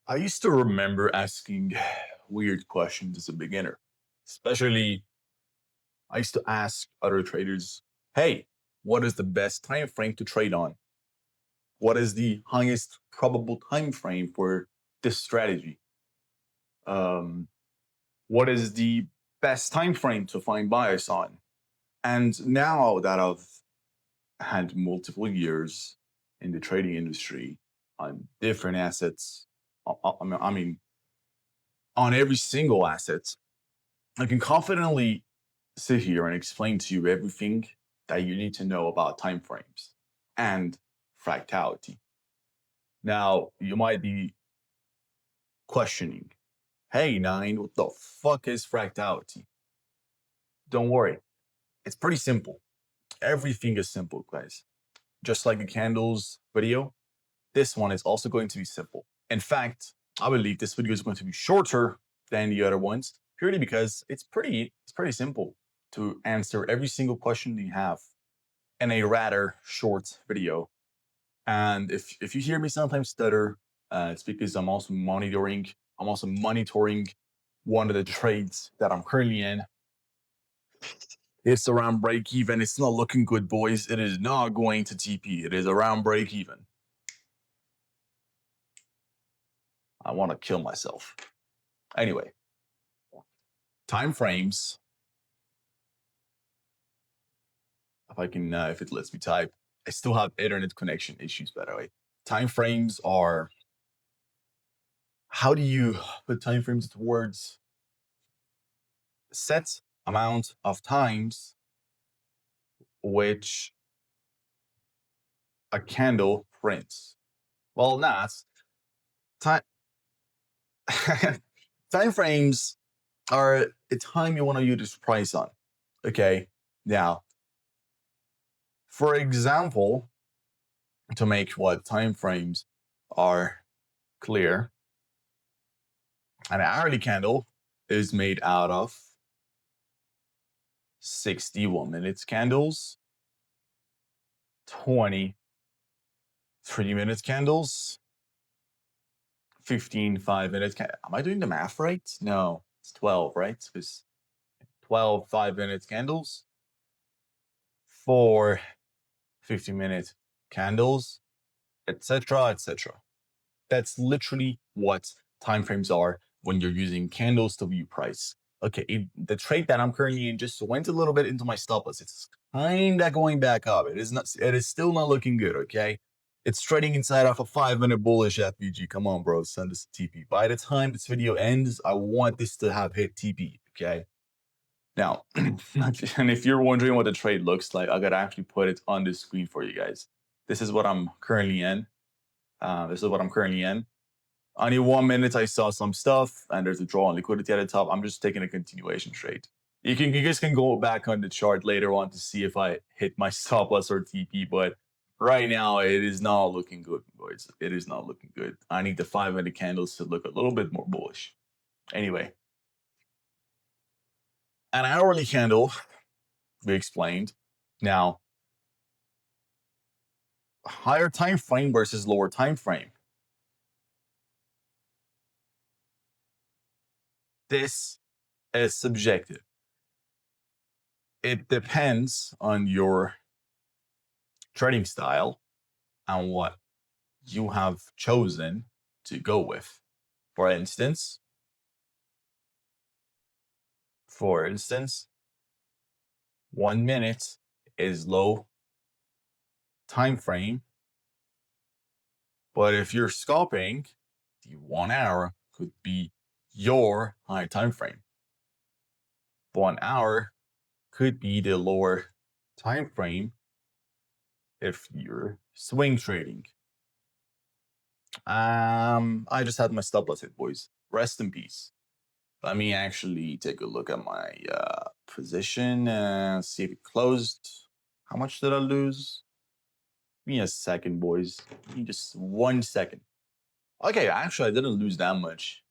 I used to remember asking weird questions as a beginner. Especially, I used to ask other traders, "Hey, what is the best time frame to trade on? What is the highest probable time frame for this strategy? Um, what is the best time frame to find buyers on?" And now that I've had multiple years in the trading industry on different assets, I mean, on every single asset, I can confidently sit here and explain to you everything that you need to know about timeframes and fractality. Now, you might be questioning, "Hey, Nine, what the fuck is fractality?" Don't worry, it's pretty simple. Everything is simple, guys. Just like the candles video, this one is also going to be simple. In fact, I believe this video is going to be shorter than the other ones, purely because it's pretty simple to answer every single question you have in a rather short video. And if you hear me sometimes stutter, it's because I'm also monitoring one of the trades that I'm currently in. It's around break even. It's not looking good, boys. It is not going to TP. It is around break even. I want to kill myself. Anyway, time frames. If it lets me type, I still have internet connection issues, by the way. Time frames are, how do you put time frames into words? Set amount of times which a candle prints. Well, not time. Time frames are a time you want to use price on. Okay, now, for example, to make what time frames are clear, an hourly candle is made out of 61 minutes candles, 20 3-minute candles, 15 5-minute candles. Am I doing the math right? No, it's 12, right? Because 12 5-minute candles, 4 50-minute candles, etc., etc. That's literally what timeframes are when you're using candles to view price. Okay, the trade that I'm currently in just went a little bit into my stop loss. It's kind of going back up. It is not. It is still not looking good. Okay, it's trading inside of a 5-minute bullish FVG. Come on, bro, send us a TP. By the time this video ends, I want this to have hit TP. Okay. Now, and if you're wondering what the trade looks like, I gotta actually put it on the screen for you guys. This is what I'm currently in. Only 1 minute I saw some stuff, and there's a draw on liquidity at the top. I'm just taking a continuation trade. You guys can go back on the chart later on to see if I hit my stop loss or TP, but right now it is not looking good, boys. It is not looking good. I need the 5-minute candles to look a little bit more bullish. Anyway, an hourly candle, we explained. Now, higher time frame versus lower time frame. This is subjective. It depends on your trading style and what you have chosen to go with. For instance, 1 minute is low time frame, but if you're scalping, the 1 hour could be your high time frame. 1 hour could be the lower time frame if you're swing trading. I just had my stop loss hit, boys. Rest in peace. Let me actually take a look at my position and see if it closed. How much did I lose? Give me a second, boys. Give me just 1 second. Okay, actually, I didn't lose that much.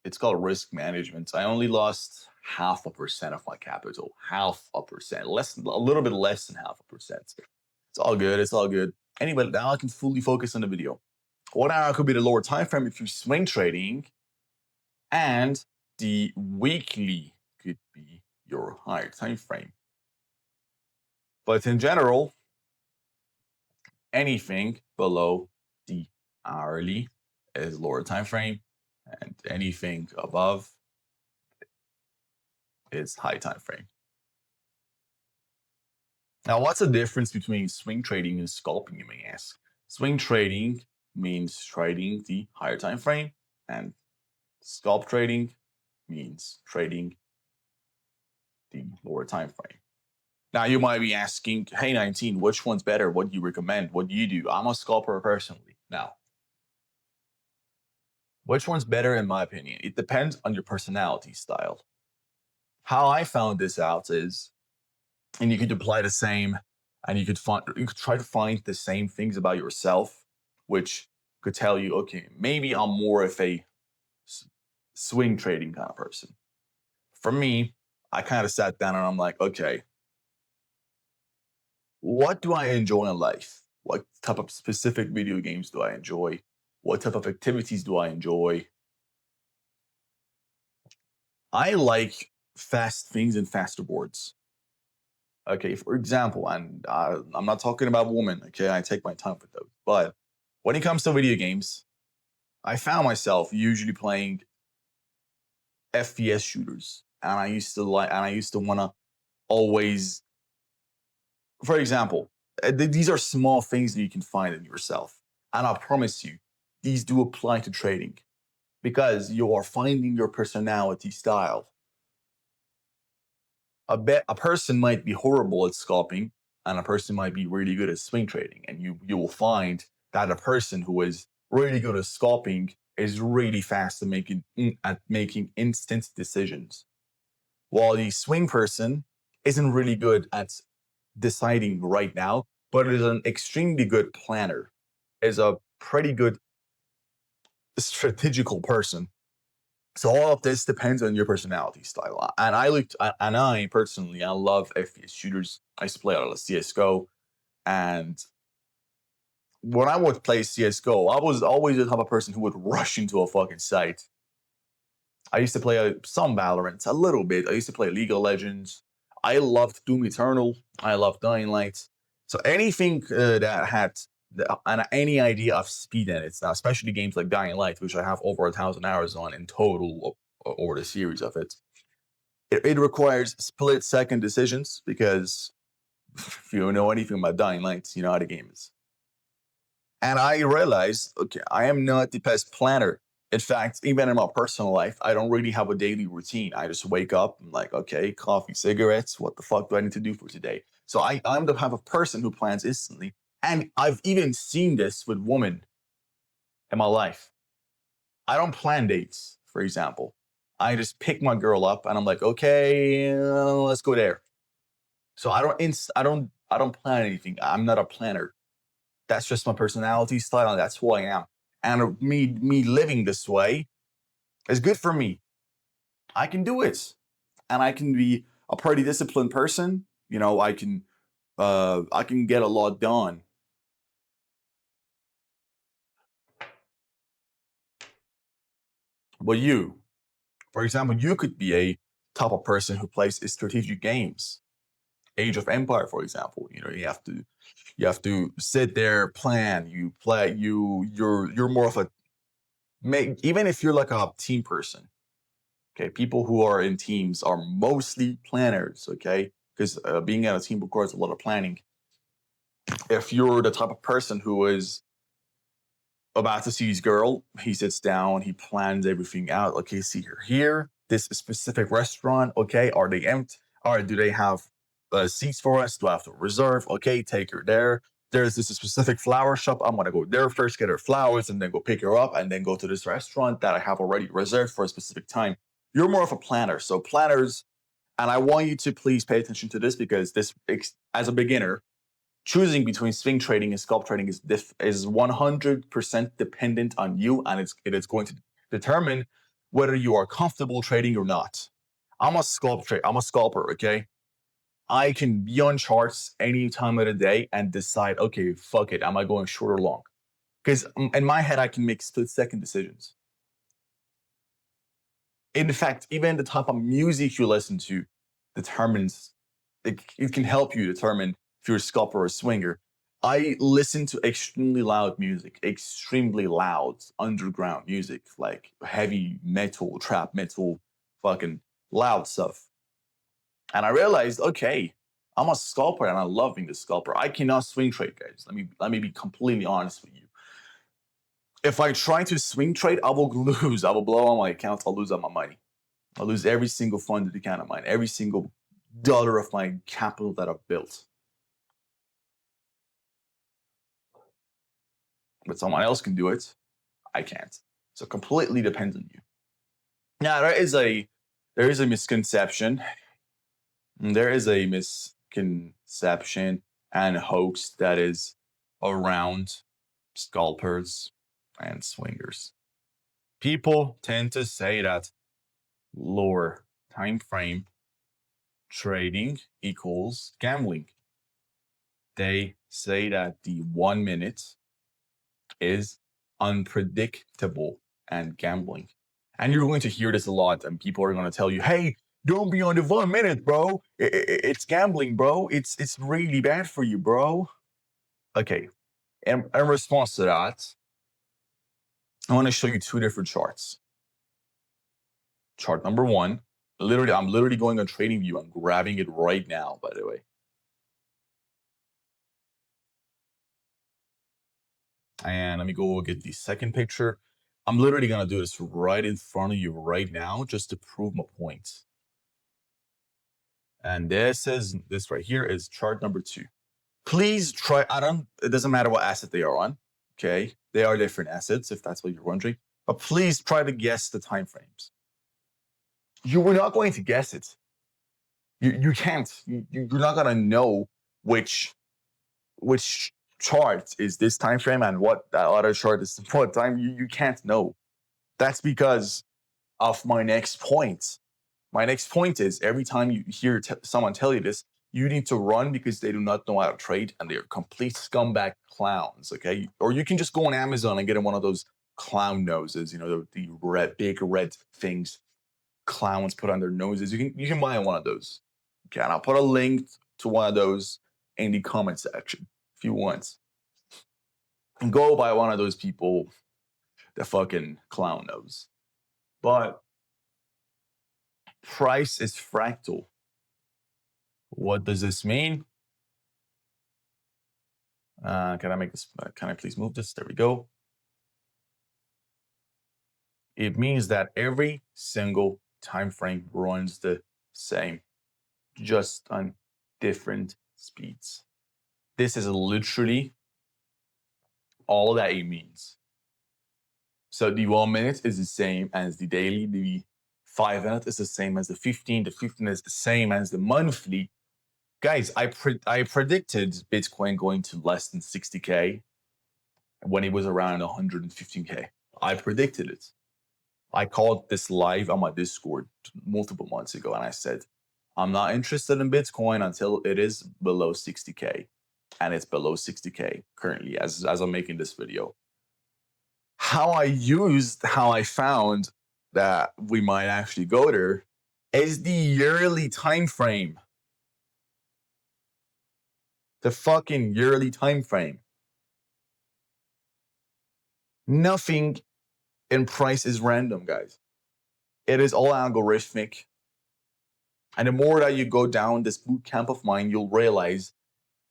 It's called risk management. I only lost 0.5% of my capital. 0.5%. A little bit less than 0.5%. It's all good. It's all good. Anyway, now I can fully focus on the video. 1 hour could be the lower time frame if you're swing trading, and the weekly could be your higher time frame. But in general, anything below the hourly is lower time frame, and anything above is high time frame. Now, what's the difference between swing trading and scalping, you may ask? Swing trading means trading the higher time frame, and scalp trading means trading the lower time frame. Now, you might be asking, hey, 19, which one's better? What do you recommend? What do you do? I'm a scalper personally. Now, which one's better in my opinion? It depends on your personality style. How I found this out is, and you could apply the same, and you could try to find the same things about yourself, which could tell you, okay, maybe I'm more of a swing trading kind of person. For me, I kind of sat down and I'm like, okay, what do I enjoy in life? What type of specific video games do I enjoy? What type of activities do I enjoy? I like fast things and fast rewards. Okay, for example, and I'm not talking about women, okay? I take my time with those. But when it comes to video games, I found myself usually playing FPS shooters. And I used to want to always, for example, these are small things that you can find in yourself. And I promise you, these do apply to trading because you are finding your personality style. A person might be horrible at scalping, and a person might be really good at swing trading. And you will find that a person who is really good at scalping is really fast at making instant decisions, while the swing person isn't really good at deciding right now, but is an extremely good planner, is a pretty good strategical person. So all of this depends on your personality style. And I personally, I love FPS shooters. I used to play a lot of CS:GO, and when I would play CS:GO, I was always the type of person who would rush into a fucking site. I used to play some Valorant, a little bit. I used to play League of Legends. I loved Doom Eternal. I loved Dying Light. So anything that had any idea of speed in it, now, especially games like Dying Light, which I have over 1,000 hours on in total over the series of it, it requires split-second decisions because if you don't know anything about Dying Light, you know how the game is. And I realized, okay, I am not the best planner. In fact, even in my personal life, I don't really have a daily routine. I just wake up, I'm like, okay, coffee, cigarettes, what the fuck do I need to do for today? So I'm the type of person who plans instantly. And I've even seen this with women in my life. I don't plan dates, for example. I just pick my girl up and I'm like, okay, let's go there. So I don't plan anything. I'm not a planner. That's just my personality style, and that's who I am. And me living this way is good for me. I can do it, and I can be a pretty disciplined person. You know, I can get a lot done. But you, for example, you could be a type of person who plays strategic games. Age of Empire, for example. You know, you have to sit there, plan. You play. You're more of a even if you're like a team person. Okay, people who are in teams are mostly planners. Okay, because being in a team requires a lot of planning. If you're the type of person who is about to see his girl, he sits down, he plans everything out. Okay, see her here, this specific restaurant. Okay, are they empty? Or do they have seats for us? Do I have to reserve? Okay, take her there. There's this specific flower shop. I'm gonna go there first, get her flowers, and then go pick her up, and then go to this restaurant that I have already reserved for a specific time. You're more of a planner. So planners, and I want you to please pay attention to this because this, as a beginner, choosing between swing trading and scalp trading is 100% dependent on you, and it is going to determine whether you are comfortable trading or not. I'm a scalper, okay? I can be on charts any time of the day and decide, okay, fuck it, am I going short or long? Because in my head, I can make split-second decisions. In fact, even the type of music you listen to determines, it can help you determine if you're a scalper or a swinger. I listen to extremely loud music, extremely loud underground music, like heavy metal, trap metal, fucking loud stuff. And I realized, okay, I'm a scalper and I love being a scalper. I cannot swing trade, guys. Let me be completely honest with you. If I try to swing trade, I will lose. I will blow all my accounts. I'll lose all my money. I'll lose every single funded account of mine, every single dollar of my capital that I've built. But someone else can do it. I can't. So it completely depends on you. Now there is a misconception. There is a misconception and hoax that is around scalpers and swingers. People tend to say that lower time frame trading equals gambling. They say that the 1 minute is unpredictable and gambling. And you're going to hear this a lot, and people are going to tell you, hey, don't be on the 1 minute, bro. It's gambling, bro. It's really bad for you, bro. Okay. And in response to that, I want to show you two different charts. Chart number one, I'm literally going on TradingView. I'm grabbing it right now, by the way. And let me go get the second picture. I'm literally going to do this right in front of you right now just to prove my point. And this right here is chart number 2. Please try, it doesn't matter what asset they are on, okay? They are different assets, if that's what you're wondering. But please try to guess the time frames. You were not going to guess it. You can't. You're not going to know which chart is this time frame and what that other chart is what time. You can't know. That's because of my next point. My next point is every time you hear someone tell you this, you need to run because they do not know how to trade and they're complete scumbag clowns, okay? Or you can just go on Amazon and get one of those clown noses, you know, the big red things clowns put on their noses. You can buy one of those. Okay, and I'll put a link to one of those in the comment section if you want. And go buy one of those people, the fucking clown nose. But price is fractal. What does this mean? Can I make this? Can I please move this? There we go. It means that every single time frame runs the same, just on different speeds. This is literally all that it means. So the 1 minute is the same as the daily, the 5 minute is the same as the 15 is the same as the monthly. Guys, I predicted Bitcoin going to less than 60K when it was around 115K. I predicted it. I called this live on my Discord multiple months ago, and I said, I'm not interested in Bitcoin until it is below 60K. And it's below 60K currently as I'm making this video. How I found that we might actually go there is the yearly time frame. The fucking yearly time frame. Nothing in price is random, guys. It is all algorithmic. And the more that you go down this bootcamp of mine, you'll realize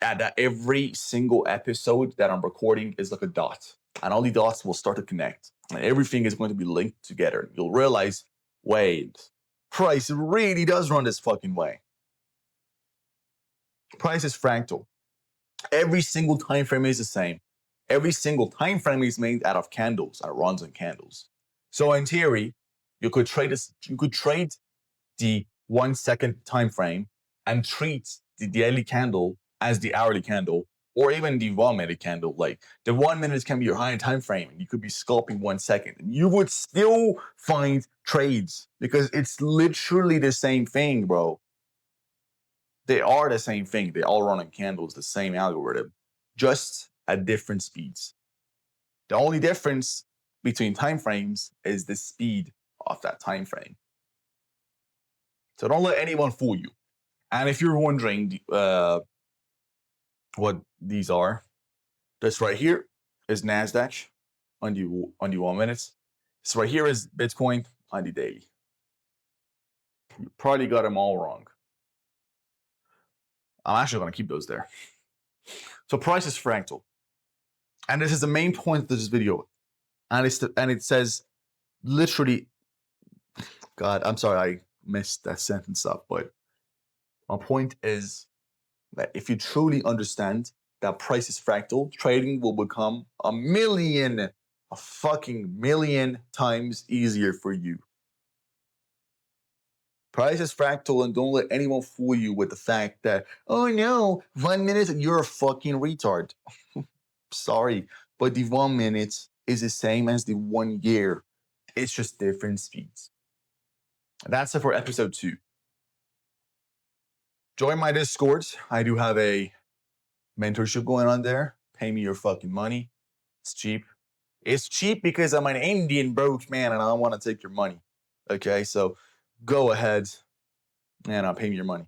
that every single episode that I'm recording is like a dot. And all the dots will start to connect. And everything is going to be linked together. You'll realize, wait, price really does run this fucking way. Price is fractal. Every single time frame is the same. Every single time frame is made out of candles, and runs on candles. So in theory, you could trade the 1 second time frame and treat the daily candle as the hourly candle, or even the 1 minute candle. Like the 1 minute can be your higher time frame, and you could be scalping 1 second, and you would still find trades because it's literally the same thing, bro. They are the same thing. They all run on candles, the same algorithm, just at different speeds. The only difference between time frames is the speed of that time frame. So don't let anyone fool you. And if you're wondering what these are, this right here is NASDAQ on the 1 minutes. This right here is Bitcoin on the daily. You probably got them all wrong. I'm actually going to keep those there. So price is fractal. And this is the main point of this video. And it says literally, God, I'm sorry I messed that sentence up, but my point is that if you truly understand that price is fractal, trading will become a fucking million times easier for you. Price is fractal, and don't let anyone fool you with the fact that, oh no, 1 minute, you're a fucking retard. Sorry, but the 1 minute is the same as the 1 year. It's just different speeds. That's it for episode 2. Join my Discord. I do have a mentorship going on there. Pay me your fucking money. It's cheap. It's cheap because I'm an Indian broke man and I don't want to take your money. Okay, so go ahead and pay me your money.